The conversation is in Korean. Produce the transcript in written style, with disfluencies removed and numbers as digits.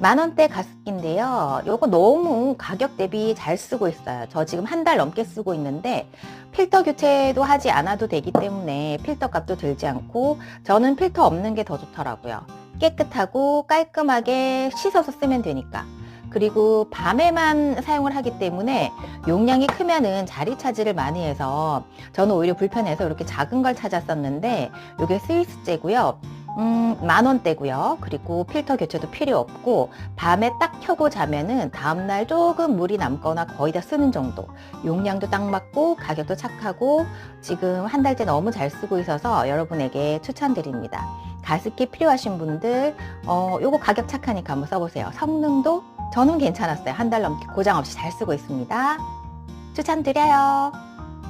10,000원대 가습기인데요. 요거 너무 가격 대비 잘 쓰고 있어요. 저 지금 한 달 넘게 쓰고 있는데 필터 교체도 하지 않아도 되기 때문에 필터 값도 들지 않고 저는 필터 없는 게 더 좋더라고요. 깨끗하고 깔끔하게 씻어서 쓰면 되니까. 그리고 밤에만 사용을 하기 때문에 용량이 크면은 자리 차지를 많이 해서 저는 오히려 불편해서 이렇게 작은 걸 찾았었는데 이게 스위스제고요. 10,000원대고요. 그리고 필터 교체도 필요 없고 밤에 딱 켜고 자면은 다음날 조금 물이 남거나 거의 다 쓰는 정도. 용량도 딱 맞고 가격도 착하고 지금 한 달째 너무 잘 쓰고 있어서 여러분에게 추천드립니다. 가습기 필요하신 분들 요거 가격 착하니까 한번 써보세요. 성능도 저는 괜찮았어요. 한 달 넘게 고장 없이 잘 쓰고 있습니다. 추천드려요.